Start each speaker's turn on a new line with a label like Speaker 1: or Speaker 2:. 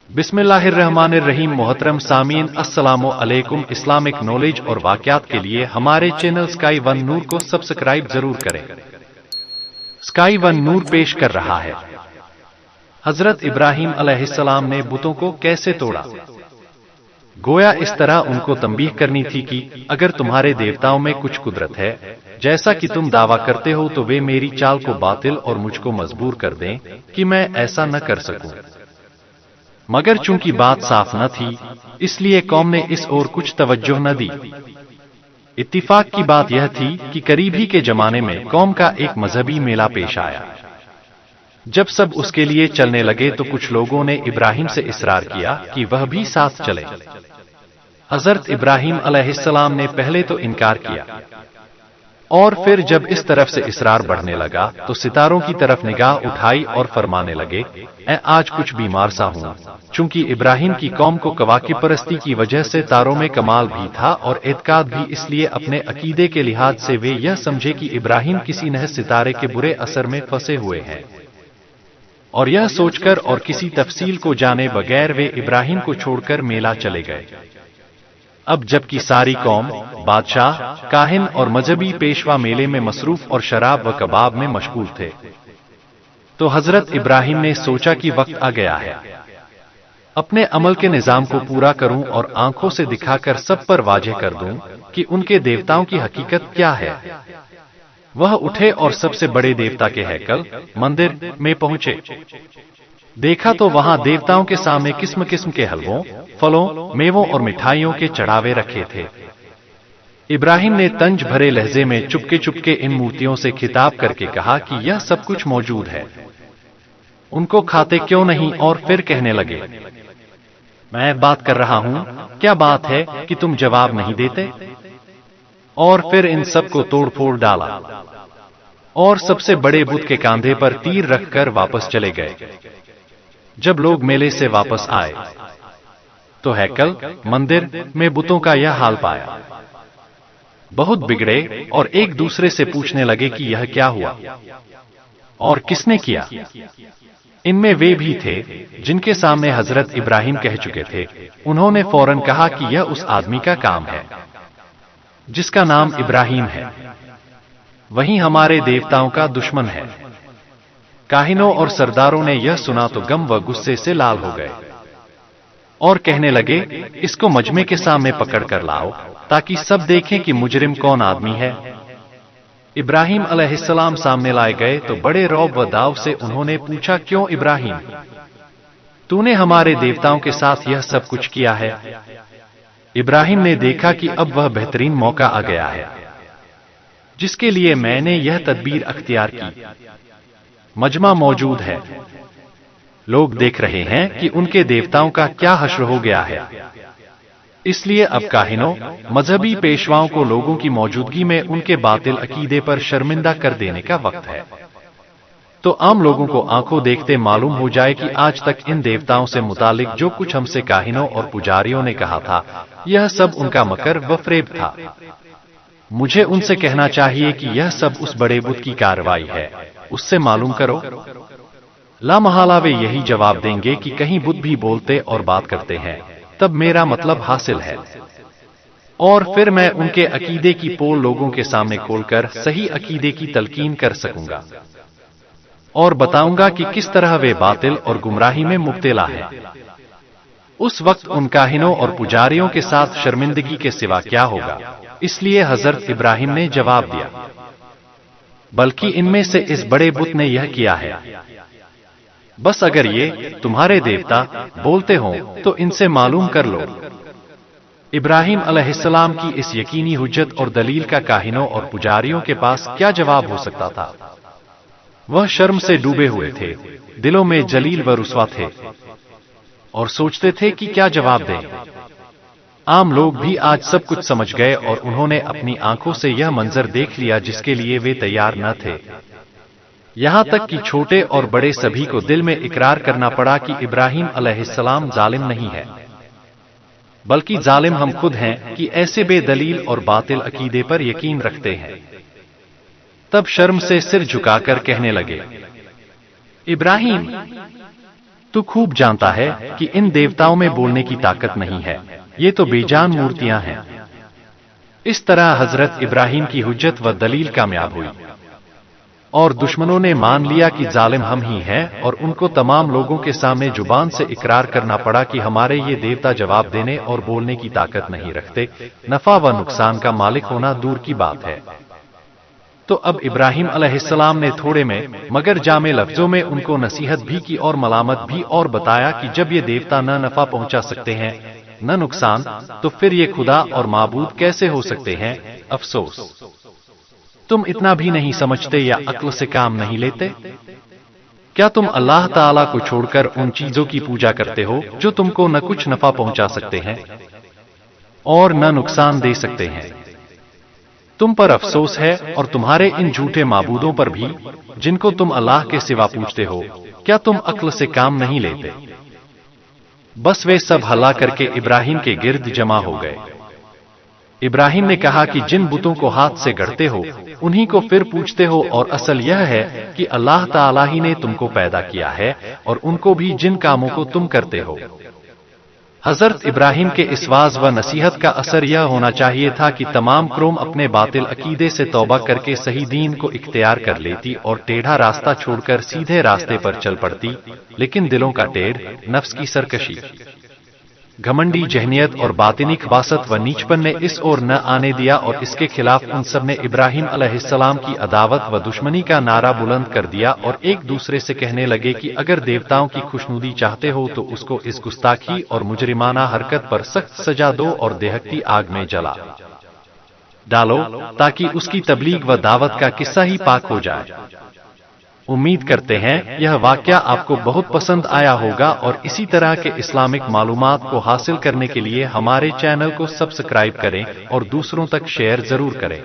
Speaker 1: बिस्मिल्लाहिर्रहमानिर्रहीम। मोहतरम सामीन, अस्सलाम अलैकुम। इस्लामिक नॉलेज और वाक़यात के लिए हमारे चैनल स्काई वन नूर को सब्सक्राइब जरूर करें। स्काई वन नूर पेश कर रहा है हजरत इब्राहीम अलैहिस्सलाम ने बुतों को कैसे तोड़ा। गोया इस तरह उनको तंबीह करनी थी कि अगर तुम्हारे देवताओं में कुछ कुदरत है, जैसा कि तुम दावा करते हो, तो वे मेरी चाल को बातिल और मुझको मजबूर कर दें कि मैं ऐसा न कर सकूं। मगर चूंकि बात साफ न थी, इसलिए कौम ने इस ओर कुछ तवज्जो न दी। इत्तिफाक की बात यह थी कि करीब ही के जमाने में कौम का एक मजहबी मेला पेश आया। जब सब उसके लिए चलने लगे तो कुछ लोगों ने इब्राहिम से इसरार किया कि वह भी साथ चले। हजरत इब्राहिम अलैहिस्सलाम ने पहले तो इनकार किया, और फिर जब इस तरफ से इसरार बढ़ने लगा तो सितारों की तरफ निगाह उठाई और फरमाने लगे, आज कुछ बीमार सा हूं। चूंकि इब्राहिम की कौम को कवाकिब परस्ती की वजह से तारों में कमाल भी था और एतकाद भी, इसलिए अपने अकीदे के लिहाज से वे यह समझे कि इब्राहिम किसी नह सितारे के बुरे असर में फंसे हुए हैं, और यह सोचकर और किसी तफसील को जाने बगैर वे इब्राहिम को छोड़कर मेला चले गए। अब जबकि सारी कौम, बादशाह, काहिन और मजहबी पेशवा मेले में मसरूफ और शराब व कबाब में मशगूल थे, तो हजरत इब्राहिम ने सोचा कि वक्त आ गया है, अपने अमल के निजाम को पूरा करूं और आंखों से दिखाकर सब पर वाज़ेह कर दूं कि उनके देवताओं की हकीकत क्या है। वह उठे और सबसे बड़े देवता के हैकल, मंदिर में पहुंचे। देखा तो वहां देवताओं के सामने किस्म किस्म के हलवों, फलों, मेवों और मिठाइयों के चढ़ावे रखे थे। इब्राहिम ने तंज भरे लहजे में चुपके चुपके इन मूर्तियों से खिताब करके कहा कि यह सब कुछ मौजूद है, उनको खाते क्यों नहीं। और फिर कहने लगे, मैं बात कर रहा हूं, क्या बात है कि तुम जवाब नहीं देते। और फिर इन सब को तोड़ फोड़ डाला और सबसे बड़े बुत के कांधे पर तीर रखकर वापस चले गए। जब लोग मेले से वापस आए तो हैकल, मंदिर में बुतों का यह हाल पाया। बहुत बिगड़े और एक दूसरे से पूछने लगे कि यह क्या हुआ और किसने किया। इनमें वे भी थे जिनके सामने हजरत इब्राहिम कह चुके थे। उन्होंने फौरन कहा कि यह उस आदमी का काम है जिसका नाम इब्राहिम है, वही हमारे देवताओं का दुश्मन है। काहिनों और सरदारों ने यह सुना तो गम व गुस्से से लाल हो गए और कहने लगे, इसको मजमे के सामने पकड़ कर लाओ ताकि सब देखें कि मुजरिम कौन आदमी है। इब्राहिम अलैहिस्सलाम सामने लाए गए तो बड़े रौब व दाव से उन्होंने पूछा, क्यों इब्राहिम, तूने हमारे देवताओं के साथ यह सब कुछ किया है। इब्राहिम ने देखा कि अब वह बेहतरीन मौका आ गया है जिसके लिए मैंने यह तदबीर अख्तियार की। मजमा मौजूद है, लोग देख रहे हैं कि उनके देवताओं का क्या हश्र हो गया है, इसलिए अब काहिनों, मजहबी पेशवाओं को लोगों की मौजूदगी में उनके बातिल अकीदे पर शर्मिंदा कर देने का वक्त है। तो आम लोगों को आंखों देखते मालूम हो जाए कि आज तक इन देवताओं से मुतालिक जो कुछ हमसे काहिनों और पुजारियों ने कहा था, यह सब उनका मकर व फरेब था। मुझे उनसे कहना चाहिए कि यह सब उस बड़े बुत की कार्रवाई है, उससे मालूम करो। ला महला वे यही जवाब देंगे कि कहीं बुत भी बोलते और बात करते हैं, तब मेरा मतलब हासिल है, और फिर मैं उनके अकीदे की पोल लोगों के सामने खोलकर सही अकीदे की तलकीन कर सकूंगा और बताऊंगा कि किस तरह वे बातिल और गुमराही में मुब्तला है। उस वक्त उन काहिनों और पुजारियों के साथ शर्मिंदगी के सिवा क्या होगा। इसलिए हजरत इब्राहिम ने जवाब दिया, बल्कि इनमें से इस बड़े बुत ने यह किया है। बस अगर ये तुम्हारे देवता बोलते हों तो इनसे मालूम कर लो। इब्राहिम अलैहिस्सलाम की इस यकीनी हुज्जत और दलील का काहिनों और पुजारियों के पास क्या जवाब हो सकता था। वह शर्म से डूबे हुए थे, दिलों में जलील व रुस्वा थे और सोचते थे कि क्या जवाब दें। आम लोग भी आज सब कुछ समझ गए और उन्होंने अपनी आंखों से यह मंजर देख लिया जिसके लिए वे तैयार न थे। यहां तक कि छोटे और बड़े सभी को दिल में इकरार करना पड़ा कि इब्राहिम अलैहिस्सलाम जालिम नहीं है, बल्कि जालिम हम खुद हैं कि ऐसे बेदलील और बातिल अकीदे पर यकीन रखते हैं। तब शर्म से सिर झुकाकर कहने लगे, इब्राहिम, تو خوب جانتا ہے کہ ان دیوتاؤں میں بولنے کی طاقت نہیں ہے، یہ تو بے جان مورتیاں ہیں۔ اس طرح حضرت ابراہیم کی حجت و دلیل کامیاب ہوئی، اور دشمنوں نے مان لیا کہ ظالم ہم ہی ہیں، اور ان کو تمام لوگوں کے سامنے زبان سے اقرار کرنا پڑا کہ ہمارے یہ دیوتا جواب دینے اور بولنے کی طاقت نہیں رکھتے، نفع و نقصان کا مالک ہونا دور کی بات ہے۔ تو اب ابراہیم علیہ السلام نے تھوڑے میں مگر جامع لفظوں میں ان کو نصیحت بھی کی اور ملامت بھی، اور بتایا کہ جب یہ دیوتا نہ نفع پہنچا سکتے ہیں نہ نقصان، تو پھر یہ خدا اور معبود کیسے ہو سکتے ہیں؟ افسوس تم اتنا بھی نہیں سمجھتے یا عقل سے کام نہیں لیتے؟ کیا تم اللہ تعالیٰ کو چھوڑ کر ان چیزوں کی پوجا کرتے ہو جو تم کو نہ کچھ نفع پہنچا سکتے ہیں اور نہ نقصان دے سکتے ہیں؟ تم پر افسوس ہے اور تمہارے ان جھوٹے معبودوں پر بھی جن کو تم اللہ کے سوا پوجتے ہو۔ کیا تم عقل سے کام نہیں لیتے؟ بس وہ سب ہلا کر کے ابراہیم کے گرد جمع ہو گئے۔ ابراہیم نے کہا کہ جن بتوں کو ہاتھ سے گڑھتے ہو انہی کو پھر پوچھتے ہو، اور اصل یہ ہے کہ اللہ تعالیٰ ہی نے تم کو پیدا کیا ہے اور ان کو بھی جن کاموں کو تم کرتے ہو۔ حضرت ابراہیم کے اس واعظ و نصیحت کا اثر یہ ہونا چاہیے تھا کہ تمام قوم اپنے باطل عقیدے سے توبہ کر کے صحیح دین کو اختیار کر لیتی اور ٹیڑھا راستہ چھوڑ کر سیدھے راستے پر چل پڑتی، لیکن دلوں کا ٹیڑھ، نفس کی سرکشی، گھمنڈی ذہنیت اور باطنی خباثت و نیچپن نے اس اور نہ آنے دیا، اور اس کے خلاف ان سب نے ابراہیم علیہ السلام کی عداوت و دشمنی کا نعرہ بلند کر دیا، اور ایک دوسرے سے کہنے لگے کہ اگر دیوتاؤں کی خوشنودی چاہتے ہو تو اس کو اس گستاخی اور مجرمانہ حرکت پر سخت سزا دو اور دہکتی آگ میں جلا ڈالو، تاکہ اس کی تبلیغ و دعوت کا قصہ ہی پاک ہو جائے۔ امید کرتے ہیں یہ واقعہ آپ کو بہت پسند آیا ہوگا، اور اسی طرح کے اسلامک معلومات کو حاصل کرنے کے لیے ہمارے چینل کو سبسکرائب کریں اور دوسروں تک شیئر ضرور کریں۔